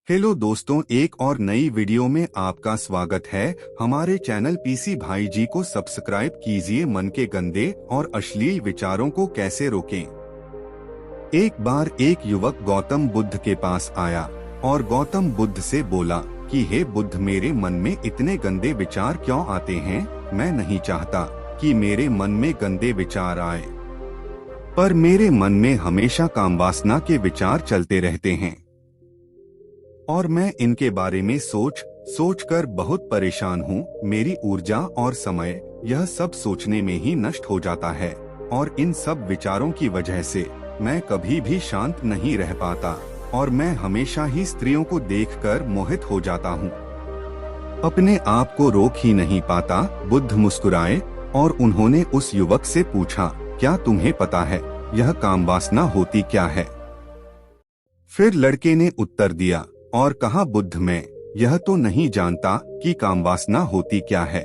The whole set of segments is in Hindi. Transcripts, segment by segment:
हेलो दोस्तों, एक और नई वीडियो में आपका स्वागत है। हमारे चैनल पीसी भाई जी को सब्सक्राइब कीजिए। मन के गंदे और अश्लील विचारों को कैसे रोकें। एक बार एक युवक गौतम बुद्ध के पास आया और गौतम बुद्ध से बोला कि हे बुद्ध, मेरे मन में इतने गंदे विचार क्यों आते हैं। मैं नहीं चाहता कि मेरे मन में गंदे विचार आए, पर मेरे मन में हमेशा कामवासना के विचार चलते रहते हैं और मैं इनके बारे में सोच कर बहुत परेशान हूँ। मेरी ऊर्जा और समय यह सब सोचने में ही नष्ट हो जाता है और इन सब विचारों की वजह से मैं कभी भी शांत नहीं रह पाता और मैं हमेशा ही स्त्रियों को देखकर मोहित हो जाता हूँ। अपने आप को रोक ही नहीं पाता। बुद्ध मुस्कुराए और उन्होंने उस युवक से पूछा, क्या तुम्हें पता है यह कामवासना होती क्या है? फिर लड़के ने उत्तर दिया और कहा, बुद्ध, मैं यह तो नहीं जानता कि कामवासना होती क्या है,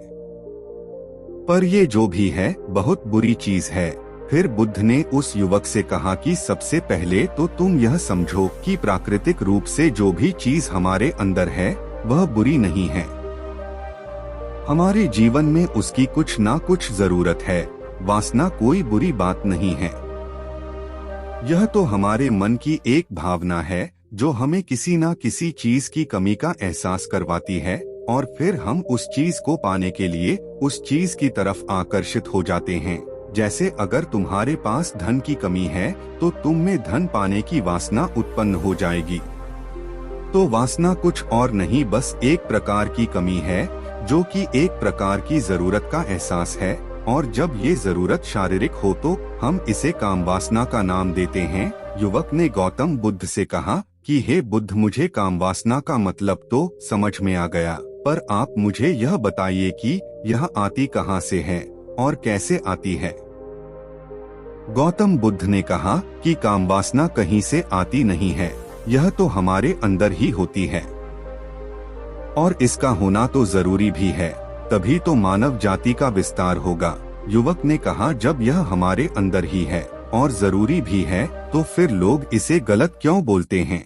पर ये जो भी है बहुत बुरी चीज है। फिर बुद्ध ने उस युवक से कहा कि सबसे पहले तो तुम यह समझो कि प्राकृतिक रूप से जो भी चीज हमारे अंदर है वह बुरी नहीं है। हमारे जीवन में उसकी कुछ ना कुछ जरूरत है। वासना कोई बुरी बात नहीं है। यह तो हमारे मन की एक भावना है जो हमें किसी ना किसी चीज की कमी का एहसास करवाती है और फिर हम उस चीज को पाने के लिए उस चीज की तरफ आकर्षित हो जाते हैं। जैसे अगर तुम्हारे पास धन की कमी है तो तुम में धन पाने की वासना उत्पन्न हो जाएगी। तो वासना कुछ और नहीं, बस एक प्रकार की कमी है जो कि एक प्रकार की जरूरत का एहसास है, और जब ये जरूरत शारीरिक हो तो हम इसे कामवासना का नाम देते हैं। युवक ने गौतम बुद्ध से कहा कि हे बुद्ध, मुझे कामवासना का मतलब तो समझ में आ गया, पर आप मुझे यह बताइए कि यह आती कहाँ से है और कैसे आती है। गौतम बुद्ध ने कहा कि कामवासना कहीं से आती नहीं है, यह तो हमारे अंदर ही होती है और इसका होना तो जरूरी भी है, तभी तो मानव जाति का विस्तार होगा। युवक ने कहा, जब यह हमारे अंदर ही है और जरूरी भी है तो फिर लोग इसे गलत क्यों बोलते हैं?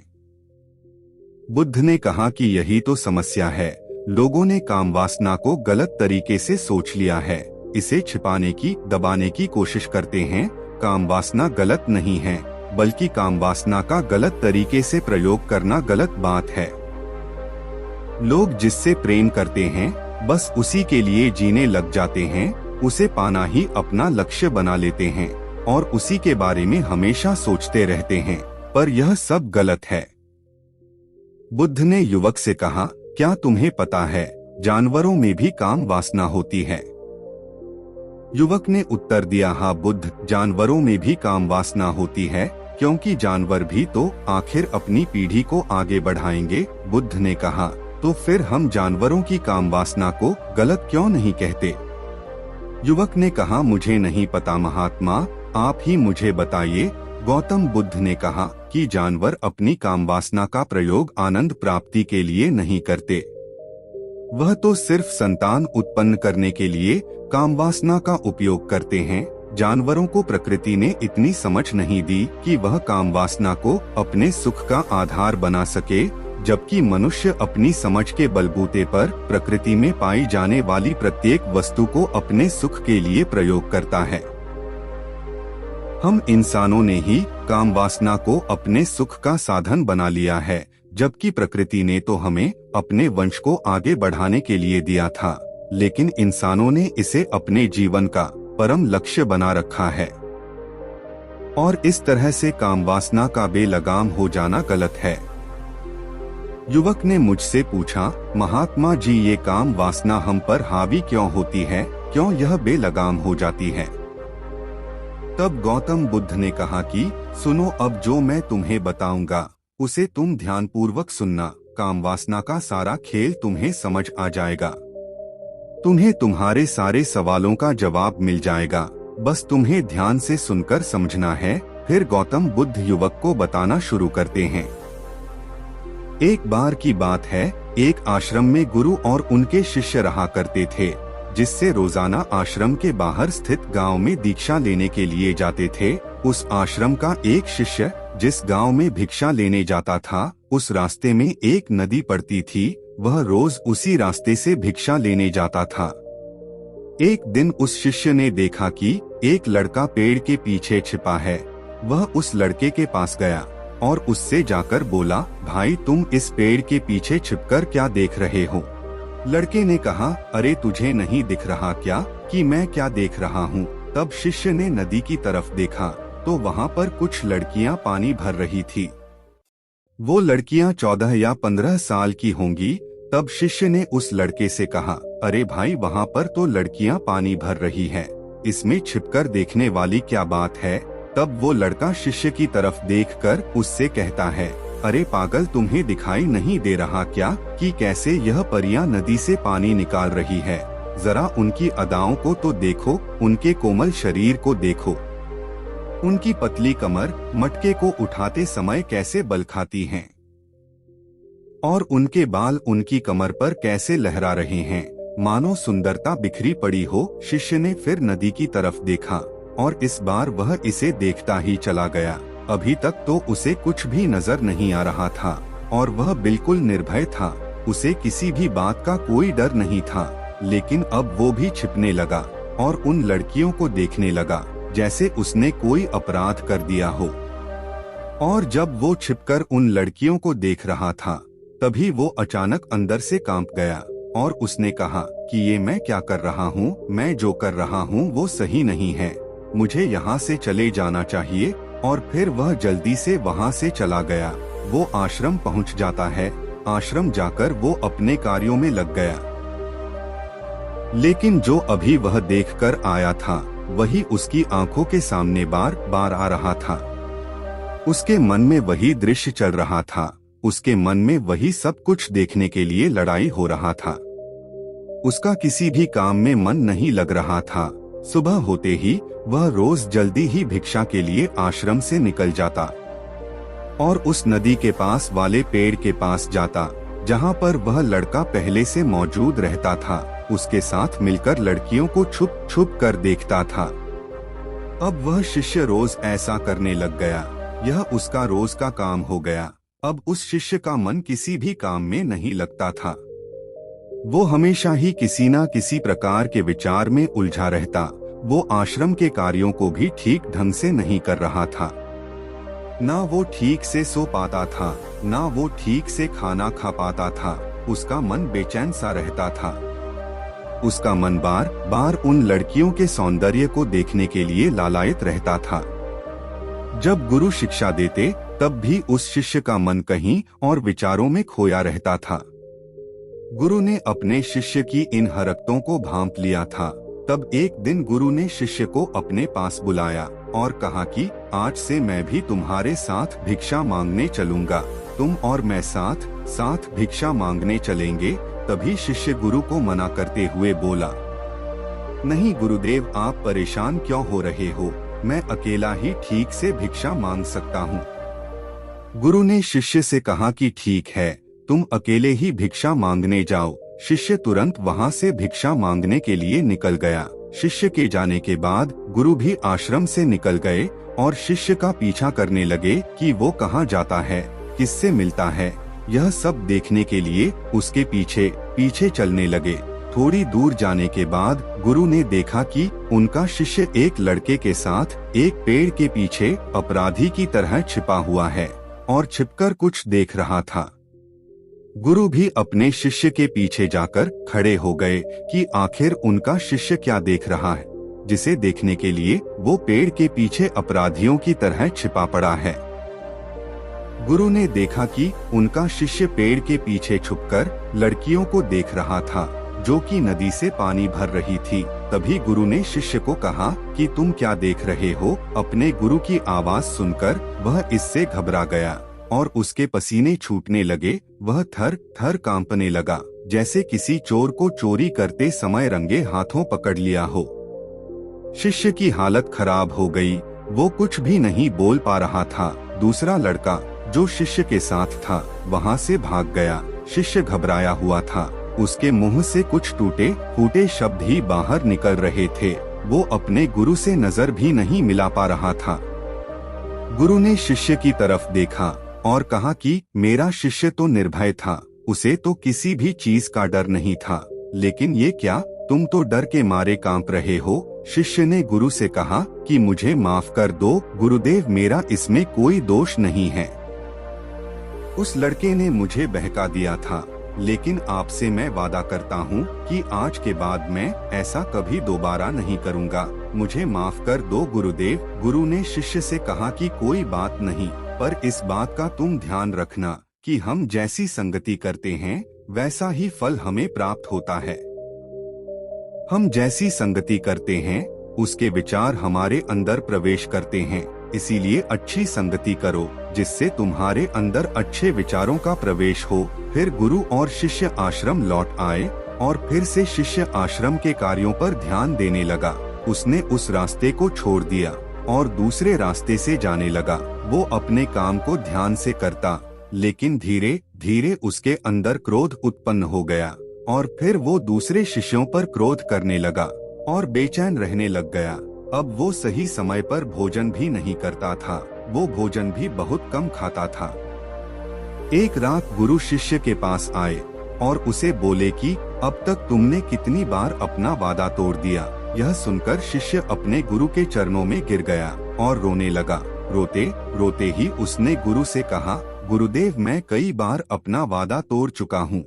बुद्ध ने कहा कि यही तो समस्या है। लोगों ने कामवासना को गलत तरीके से सोच लिया है, इसे छिपाने की, दबाने की कोशिश करते हैं। कामवासना गलत नहीं है, बल्कि कामवासना का गलत तरीके से प्रयोग करना गलत बात है। लोग जिससे प्रेम करते हैं बस उसी के लिए जीने लग जाते हैं, उसे पाना ही अपना लक्ष्य बना लेते हैं और उसी के बारे में हमेशा सोचते रहते हैं, पर यह सब गलत है। बुद्ध ने युवक से कहा, क्या तुम्हें पता है जानवरों में भी काम वासना होती है? युवक ने उत्तर दिया, हाँ बुद्ध, जानवरों में भी काम वासना होती है, क्योंकि जानवर भी तो आखिर अपनी पीढ़ी को आगे बढ़ाएंगे। बुद्ध ने कहा, तो फिर हम जानवरों की काम वासना को गलत क्यों नहीं कहते? युवक ने कहा, मुझे नहीं पता महात्मा, आप ही मुझे बताइए। गौतम बुद्ध ने कहा कि जानवर अपनी कामवासना का प्रयोग आनंद प्राप्ति के लिए नहीं करते, वह तो सिर्फ संतान उत्पन्न करने के लिए कामवासना का उपयोग करते हैं। जानवरों को प्रकृति ने इतनी समझ नहीं दी कि वह कामवासना को अपने सुख का आधार बना सके, जबकि मनुष्य अपनी समझ के बलबूते पर प्रकृति में पाई जाने वाली प्रत्येक वस्तु को अपने सुख के लिए प्रयोग करता है। हम इंसानों ने ही कामवासना को अपने सुख का साधन बना लिया है, जबकि प्रकृति ने तो हमें अपने वंश को आगे बढ़ाने के लिए दिया था, लेकिन इंसानों ने इसे अपने जीवन का परम लक्ष्य बना रखा है और इस तरह से कामवासना का बेलगाम हो जाना गलत है। युवक ने मुझसे पूछा, महात्मा जी, ये काम वासना हम पर हावी क्यों होती है, क्यों यह बेलगाम हो जाती है? तब गौतम बुद्ध ने कहा कि सुनो, अब जो मैं तुम्हें बताऊंगा उसे तुम ध्यानपूर्वक सुनना। कामवासना का सारा खेल तुम्हें समझ आ जाएगा, तुम्हें तुम्हारे सारे सवालों का जवाब मिल जाएगा, बस तुम्हें ध्यान से सुनकर समझना है। फिर गौतम बुद्ध युवक को बताना शुरू करते हैं। एक बार की बात है, एक आश्रम में गुरु और उनके शिष्य रहा करते थे, जिससे रोजाना आश्रम के बाहर स्थित गांव में दीक्षा लेने के लिए जाते थे। उस आश्रम का एक शिष्य जिस गांव में भिक्षा लेने जाता था उस रास्ते में एक नदी पड़ती थी। वह रोज उसी रास्ते से भिक्षा लेने जाता था। एक दिन उस शिष्य ने देखा कि एक लड़का पेड़ के पीछे छिपा है। वह उस लड़के के पास गया और उससे जाकर बोला, भाई तुम इस पेड़ के पीछे छिपकर क्या देख रहे हो? लड़के ने कहा, अरे तुझे नहीं दिख रहा क्या कि मैं क्या देख रहा हूँ? तब शिष्य ने नदी की तरफ देखा तो वहाँ पर कुछ लड़कियाँ पानी भर रही थी। वो लड़कियाँ 14 या 15 साल की होंगी। तब शिष्य ने उस लड़के से कहा, अरे भाई वहाँ पर तो लड़कियाँ पानी भर रही हैं, इसमें छिपकर देखने वाली क्या बात है? तब वो लड़का शिष्य की तरफ देखकर उससे कहता है, अरे पागल, तुम्हें दिखाई नहीं दे रहा क्या कि कैसे यह परियां नदी से पानी निकाल रही है? जरा उनकी अदाओं को तो देखो, उनके कोमल शरीर को देखो, उनकी पतली कमर मटके को उठाते समय कैसे बल खाती हैं, और उनके बाल उनकी कमर पर कैसे लहरा रहे हैं, मानो सुंदरता बिखरी पड़ी हो। शिष्य ने फिर नदी की तरफ देखा और इस बार वह इसे देखता ही चला गया। अभी तक तो उसे कुछ भी नजर नहीं आ रहा था और वह बिल्कुल निर्भय था। उसे किसी भी बात का कोई डर नहीं था। लेकिन अब वो भी छिपने लगा और उन लड़कियों को देखने लगा जैसे उसने कोई अपराध कर दिया हो। और जब वो छिपकर उन लड़कियों को देख रहा था तभी वो अचानक अंदर से कांप गया और उसने कहा कि ये मैं क्या कर रहा हूँ? मैं जो कर रहा हूँ वो सही नहीं है, मुझे यहाँ से चले जाना चाहिए। और फिर वह जल्दी से वहाँ से चला गया। वो आश्रम पहुँच जाता है। आश्रम जाकर वो अपने कार्यों में लग गया। लेकिन जो अभी वह देखकर आया था वही उसकी आंखों के सामने बार बार आ रहा था। उसके मन में वही दृश्य चल रहा था। उसके मन में वही सब कुछ देखने के लिए लड़ाई हो रहा था। उसका किसी भी काम में मन नहीं लग रहा था। सुबह होते ही वह रोज जल्दी ही भिक्षा के लिए आश्रम से निकल जाता और उस नदी के पास वाले पेड़ के पास जाता जहाँ पर वह लड़का पहले से मौजूद रहता था। उसके साथ मिलकर लड़कियों को छुप छुप कर देखता था। अब वह शिष्य रोज ऐसा करने लग गया। यह उसका रोज का काम हो गया। अब उस शिष्य का मन किसी भी काम में नहीं लगता था। वो हमेशा ही किसी न किसी प्रकार के विचार में उलझा रहता। वो आश्रम के कार्यों को भी ठीक ढंग से नहीं कर रहा था। ना वो ठीक से सो पाता था, ना वो ठीक से खाना खा पाता था। उसका मन बेचैन सा रहता था। उसका मन बार बार उन लड़कियों के सौंदर्य को देखने के लिए लालायित रहता था। जब गुरु शिक्षा देते तब भी उस शिष्य का मन कहीं और विचारों में खोया रहता था। गुरु ने अपने शिष्य की इन हरकतों को भांप लिया था। तब एक दिन गुरु ने शिष्य को अपने पास बुलाया और कहा कि आज से मैं भी तुम्हारे साथ भिक्षा मांगने चलूंगा। तुम और मैं साथ साथ भिक्षा मांगने चलेंगे। तभी शिष्य गुरु को मना करते हुए बोला, नहीं गुरुदेव, आप परेशान क्यों हो रहे हो? मैं अकेला ही ठीक से भिक्षा मांग सकता हूँ। गुरु ने शिष्य से कहा कि ठीक है, तुम अकेले ही भिक्षा मांगने जाओ। शिष्य तुरंत वहाँ से भिक्षा मांगने के लिए निकल गया। शिष्य के जाने के बाद गुरु भी आश्रम से निकल गए और शिष्य का पीछा करने लगे कि वो कहाँ जाता है, किससे मिलता है। यह सब देखने के लिए उसके पीछे पीछे चलने लगे। थोड़ी दूर जाने के बाद गुरु ने देखा कि उनका शिष्य एक लड़के के साथ एक पेड़ के पीछे अपराधी की तरह छिपा हुआ है और छिपकर कुछ देख रहा था। गुरु भी अपने शिष्य के पीछे जाकर खड़े हो गए कि आखिर उनका शिष्य क्या देख रहा है, जिसे देखने के लिए वो पेड़ के पीछे अपराधियों की तरह छिपा पड़ा है। गुरु ने देखा कि उनका शिष्य पेड़ के पीछे छुपकर लड़कियों को देख रहा था जो कि नदी से पानी भर रही थी। तभी गुरु ने शिष्य को कहा कि तुम क्या देख रहे हो? अपने गुरु की आवाज सुनकर वह इससे घबरा गया और उसके पसीने छूटने लगे। वह थर थर कांपने लगा जैसे किसी चोर को चोरी करते समय रंगे हाथों पकड़ लिया हो। शिष्य की हालत खराब हो गई। वो कुछ भी नहीं बोल पा रहा था। दूसरा लड़का जो शिष्य के साथ था वहाँ से भाग गया। शिष्य घबराया हुआ था। उसके मुंह से कुछ टूटे फूटे शब्द ही बाहर निकल रहे थे। वो अपने गुरु से नजर भी नहीं मिला पा रहा था। गुरु ने शिष्य की तरफ देखा और कहा कि मेरा शिष्य तो निर्भय था, उसे तो किसी भी चीज का डर नहीं था, लेकिन ये क्या, तुम तो डर के मारे कांप रहे हो। शिष्य ने गुरु से कहा कि मुझे माफ कर दो गुरुदेव, मेरा इसमें कोई दोष नहीं है। उस लड़के ने मुझे बहका दिया था, लेकिन आपसे मैं वादा करता हूँ कि आज के बाद मैं ऐसा कभी दोबारा नहीं करूँगा, मुझे माफ कर दो गुरुदेव। गुरु ने शिष्य से कहा कि कोई बात नहीं, पर इस बात का तुम ध्यान रखना कि हम जैसी संगति करते हैं वैसा ही फल हमें प्राप्त होता है। हम जैसी संगति करते हैं उसके विचार हमारे अंदर प्रवेश करते हैं, इसीलिए अच्छी संगति करो जिससे तुम्हारे अंदर अच्छे विचारों का प्रवेश हो। फिर गुरु और शिष्य आश्रम लौट आए और फिर से शिष्य आश्रम के कार्यों पर ध्यान देने लगा। उसने उस रास्ते को छोड़ दिया और दूसरे रास्ते से जाने लगा। वो अपने काम को ध्यान से करता, लेकिन धीरे धीरे उसके अंदर क्रोध उत्पन्न हो गया और फिर वो दूसरे शिष्यों पर क्रोध करने लगा और बेचैन रहने लग गया। अब वो सही समय पर भोजन भी नहीं करता था, वो भोजन भी बहुत कम खाता था। एक रात गुरु शिष्य के पास आए और उसे बोले कि अब तक तुमने कितनी बार अपना वादा तोड़ दिया। यह सुनकर शिष्य अपने गुरु के चरणों में गिर गया और रोने लगा। रोते रोते ही उसने गुरु से कहा, गुरुदेव मैं कई बार अपना वादा तोड़ चुका हूँ,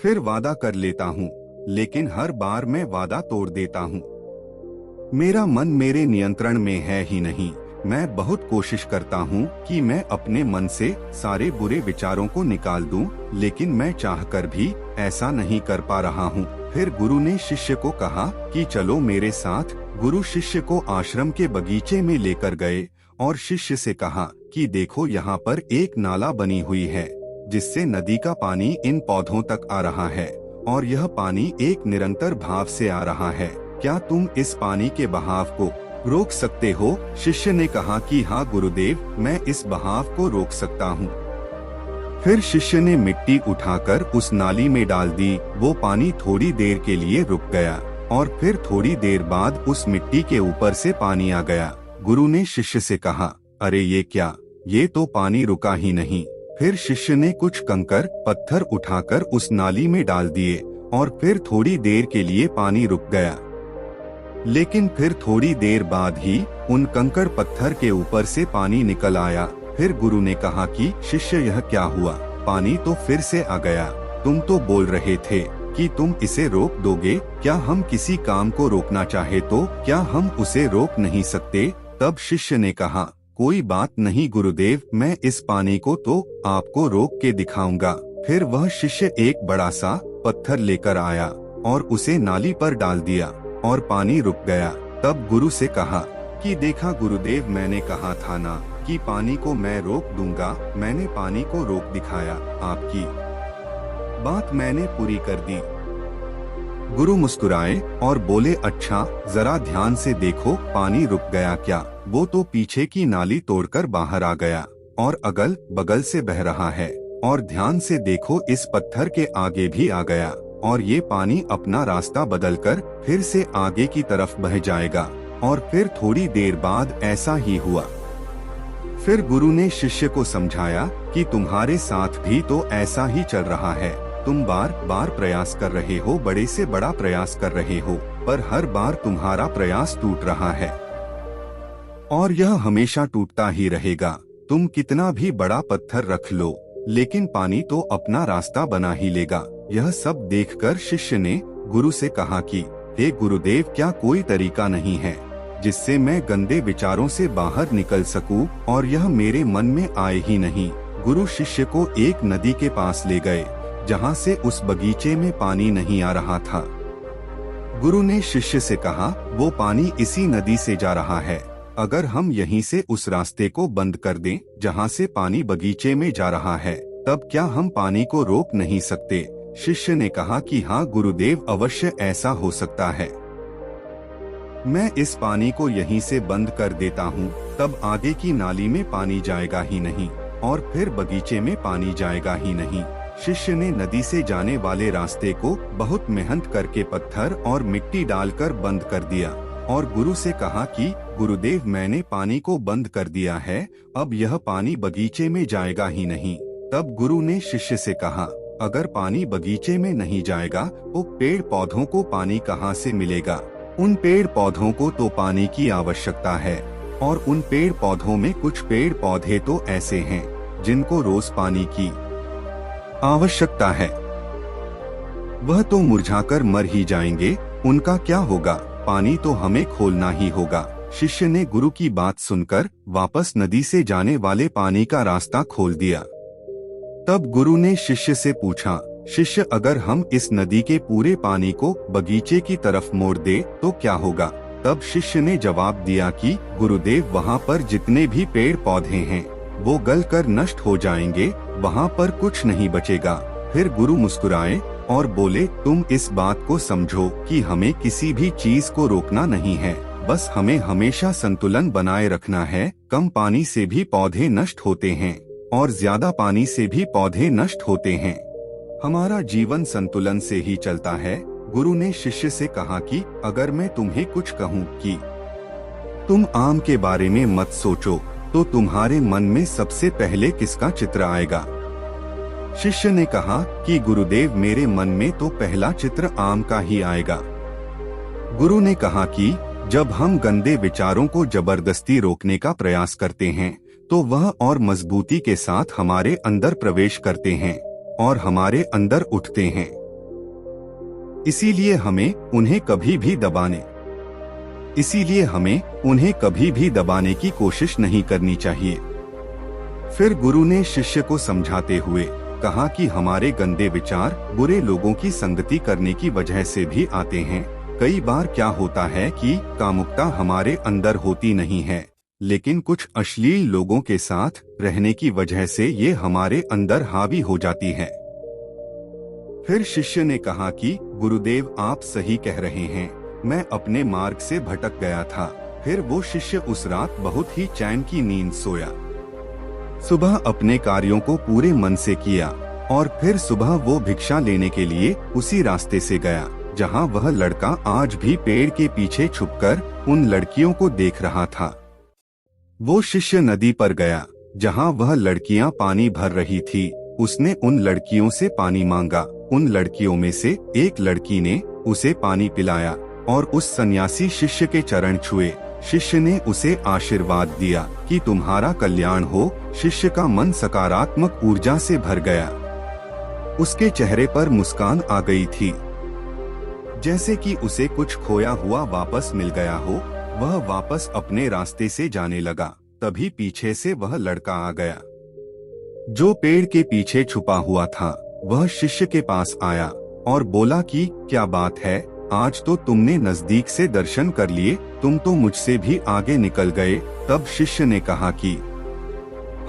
फिर वादा कर लेता हूँ, लेकिन हर बार मैं वादा तोड़ देता हूँ। मेरा मन मेरे नियंत्रण में है ही नहीं। मैं बहुत कोशिश करता हूँ कि मैं अपने मन से सारे बुरे विचारों को निकाल दूँ, लेकिन मैं चाहकर भी ऐसा नहीं कर पा रहा हूँ। फिर गुरु ने शिष्य को कहा कि चलो मेरे साथ। गुरु शिष्य को आश्रम के बगीचे में लेकर गए और शिष्य से कहा कि देखो यहाँ पर एक नाला बनी हुई है जिससे नदी का पानी इन पौधों तक आ रहा है और यह पानी एक निरंतर भाव से आ रहा है। क्या तुम इस पानी के बहाव को रोक सकते हो? शिष्य ने कहा कि हाँ गुरुदेव, मैं इस बहाव को रोक सकता हूँ। फिर शिष्य ने मिट्टी उठाकर उस नाली में डाल दी। वो पानी थोड़ी देर के लिए रुक गया और फिर थोड़ी देर बाद उस मिट्टी के ऊपर से पानी आ गया। गुरु ने शिष्य से कहा, अरे ये क्या, ये तो पानी रुका ही नहीं। फिर शिष्य ने कुछ कंकर पत्थर उठाकर उस नाली में डाल दिए और फिर थोड़ी देर के लिए पानी रुक गया, लेकिन फिर थोड़ी देर बाद ही उन कंकर पत्थर के ऊपर से पानी निकल आया। फिर गुरु ने कहा कि शिष्य यह क्या हुआ, पानी तो फिर से आ गया। तुम तो बोल रहे थे कि तुम इसे रोक दोगे, क्या हम किसी काम को रोकना चाहे तो क्या हम उसे रोक नहीं सकते? तब शिष्य ने कहा, कोई बात नहीं गुरुदेव, मैं इस पानी को तो आपको रोक के दिखाऊंगा। फिर वह शिष्य एक बड़ा सा पत्थर लेकर आया और उसे नाली पर डाल दिया और पानी रुक गया। तब गुरु से कहा कि देखा गुरुदेव, मैंने कहा था ना कि पानी को मैं रोक दूंगा, मैंने पानी को रोक दिखाया, आपकी बात मैंने पूरी कर दी। गुरु मुस्कुराए और बोले, अच्छा जरा ध्यान से देखो, पानी रुक गया क्या? वो तो पीछे की नाली तोड़कर बाहर आ गया और अगल बगल से बह रहा है। और ध्यान से देखो, इस पत्थर के आगे भी आ गया और ये पानी अपना रास्ता बदलकर फिर से आगे की तरफ बह जाएगा। और फिर थोड़ी देर बाद ऐसा ही हुआ। फिर गुरु ने शिष्य को समझाया कि तुम्हारे साथ भी तो ऐसा ही चल रहा है। तुम बार बार प्रयास कर रहे हो, बड़े से बड़ा प्रयास कर रहे हो, पर हर बार तुम्हारा प्रयास टूट रहा है और यह हमेशा टूटता ही रहेगा। तुम कितना भी बड़ा पत्थर रख लो, लेकिन पानी तो अपना रास्ता बना ही लेगा। यह सब देखकर शिष्य ने गुरु से कहा कि हे गुरुदेव, क्या कोई तरीका नहीं है जिससे मैं गंदे विचारों से बाहर निकल सकूं और यह मेरे मन में आए ही नहीं। गुरु शिष्य को एक नदी के पास ले गए जहां से उस बगीचे में पानी नहीं आ रहा था। गुरु ने शिष्य से कहा, वो पानी इसी नदी से जा रहा है, अगर हम यहीं से उस रास्ते को बंद कर दें जहां से पानी बगीचे में जा रहा है, तब क्या हम पानी को रोक नहीं सकते? शिष्य ने कहा कि हाँ गुरुदेव, अवश्य ऐसा हो सकता है। मैं इस पानी को यहीं से बंद कर देता हूँ, तब आगे की नाली में पानी जाएगा ही नहीं और फिर बगीचे में पानी जाएगा ही नहीं। शिष्य ने नदी से जाने वाले रास्ते को बहुत मेहनत करके पत्थर और मिट्टी डालकर बंद कर दिया और गुरु से कहा कि गुरुदेव मैंने पानी को बंद कर दिया है, अब यह पानी बगीचे में जाएगा ही नहीं। तब गुरु ने शिष्य से कहा, अगर पानी बगीचे में नहीं जाएगा तो पेड़ पौधों को पानी कहाँ से मिलेगा? उन पेड़ पौधों को तो पानी की आवश्यकता है, और उन पेड़ पौधों में कुछ पेड़ पौधे तो ऐसे हैं जिनको रोज पानी की आवश्यकता है। वह तो मुरझाकर मर ही जाएंगे, उनका क्या होगा? पानी तो हमें खोलना ही होगा। शिष्य ने गुरु की बात सुनकर वापस नदी से जाने वाले पानी का रास्ता खोल दिया। तब गुरु ने शिष्य से पूछा, शिष्य अगर हम इस नदी के पूरे पानी को बगीचे की तरफ मोड़ दे तो क्या होगा? तब शिष्य ने जवाब दिया कि गुरुदेव वहाँ पर जितने भी पेड़ पौधे हैं वो गल कर नष्ट हो जाएंगे, वहाँ पर कुछ नहीं बचेगा। फिर गुरु मुस्कुराए और बोले, तुम इस बात को समझो कि हमें किसी भी चीज को रोकना नहीं है, बस हमें हमेशा संतुलन बनाए रखना है। कम पानी से भी पौधे नष्ट होते हैं और ज्यादा पानी से भी पौधे नष्ट होते हैं। हमारा जीवन संतुलन से ही चलता है। गुरु ने शिष्य से कहा कि अगर मैं तुम्हें कुछ कहूँ कि तुम आम के बारे में मत सोचो, तो तुम्हारे मन में सबसे पहले किसका चित्र आएगा? शिष्य ने कहा कि गुरुदेव मेरे मन में तो पहला चित्र आम का ही आएगा। गुरु ने कहा कि जब हम गंदे विचारों को जबरदस्ती रोकने का प्रयास करते हैं तो वह और मजबूती के साथ हमारे अंदर प्रवेश करते हैं और हमारे अंदर उठते हैं। इसीलिए हमें उन्हें कभी भी दबाने की कोशिश नहीं करनी चाहिए। फिर गुरु ने शिष्य को समझाते हुए कहा कि हमारे गंदे विचार बुरे लोगों की संगति करने की वजह से भी आते हैं। कई बार क्या होता है कि कामुकता हमारे अंदर होती नहीं है, लेकिन कुछ अश्लील लोगों के साथ रहने की वजह से ये हमारे अंदर हावी हो जाती है। फिर शिष्य ने कहा कि गुरुदेव आप सही कह रहे हैं, मैं अपने मार्ग से भटक गया था। फिर वो शिष्य उस रात बहुत ही चैन की नींद सोया। सुबह अपने कार्यों को पूरे मन से किया और फिर सुबह वो भिक्षा लेने के लिए उसी रास्ते से गया जहाँ वह लड़का आज भी पेड़ के पीछे छुपकर उन लड़कियों को देख रहा था। वो शिष्य नदी पर गया जहाँ वह लड़कियाँ पानी भर रही थी। उसने उन लड़कियों से पानी मांगा। उन लड़कियों में से एक लड़की ने उसे पानी पिलाया और उस सन्यासी शिष्य के चरण छुए। शिष्य ने उसे आशीर्वाद दिया कि तुम्हारा कल्याण हो। शिष्य का मन सकारात्मक ऊर्जा से भर गया। उसके चेहरे पर मुस्कान आ गई थी, जैसे कि उसे कुछ खोया हुआ वापस मिल गया हो। वह वापस अपने रास्ते से जाने लगा। तभी पीछे से वह लड़का आ गया जो पेड़ के पीछे छुपा हुआ था। वह शिष्य के पास आया और बोला कि क्या बात है, आज तो तुमने नजदीक से दर्शन कर लिए, तुम तो मुझसे भी आगे निकल गए। तब शिष्य ने कहा कि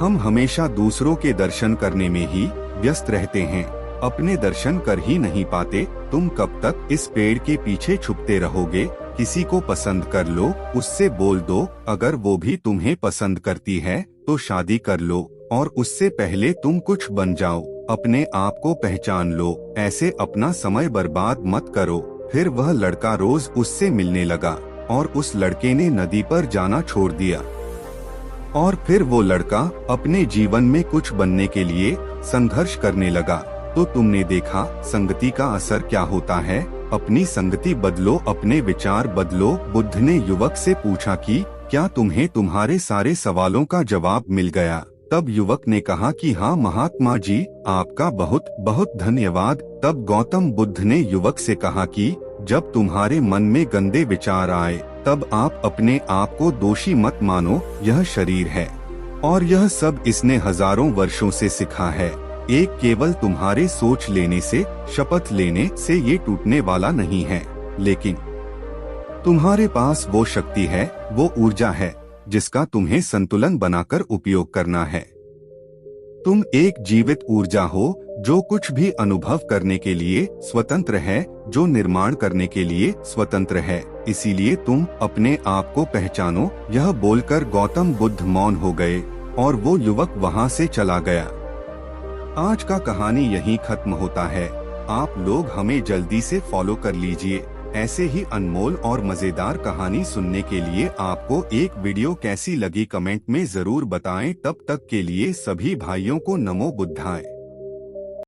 हम हमेशा दूसरों के दर्शन करने में ही व्यस्त रहते हैं, अपने दर्शन कर ही नहीं पाते। तुम कब तक इस पेड़ के पीछे छुपते रहोगे? किसी को पसंद कर लो, उससे बोल दो। अगर वो भी तुम्हें पसंद करती है तो शादी कर लो और उससे पहले तुम कुछ बन जाओ। अपने आप को पहचान लो, ऐसे अपना समय बर्बाद मत करो। फिर वह लड़का रोज उससे मिलने लगा और उस लड़के ने नदी पर जाना छोड़ दिया। और फिर वो लड़का अपने जीवन में कुछ बनने के लिए संघर्ष करने लगा। तो तुमने देखा संगति का असर क्या होता है। अपनी संगति बदलो, अपने विचार बदलो। बुद्ध ने युवक से पूछा कि क्या तुम्हें तुम्हारे सारे सवालों का जवाब मिल गया? तब युवक ने कहा कि हाँ महात्मा जी, आपका बहुत बहुत धन्यवाद। तब गौतम बुद्ध ने युवक से कहा कि जब तुम्हारे मन में गंदे विचार आए तब आप अपने आप को दोषी मत मानो। यह शरीर है और यह सब इसने हजारों वर्षों से सीखा है। एक केवल तुम्हारे सोच लेने से, शपथ लेने से ये टूटने वाला नहीं है, लेकिन तुम्हारे पास वो शक्ति है, वो ऊर्जा है जिसका तुम्हें संतुलन बनाकर उपयोग करना है। तुम एक जीवित ऊर्जा हो जो कुछ भी अनुभव करने के लिए स्वतंत्र है, जो निर्माण करने के लिए स्वतंत्र है। इसीलिए तुम अपने आप को पहचानो। यह बोलकर गौतम बुद्ध मौन हो गए और वो युवक वहाँ से चला गया। आज का कहानी यहीं खत्म होता है। आप लोग हमें जल्दी से फॉलो कर लीजिए। ऐसे ही अनमोल और मजेदार कहानी सुनने के लिए आपको एक वीडियो कैसी लगी कमेंट में जरूर बताएं। तब तक के लिए सभी भाइयों को नमो बुद्धाय।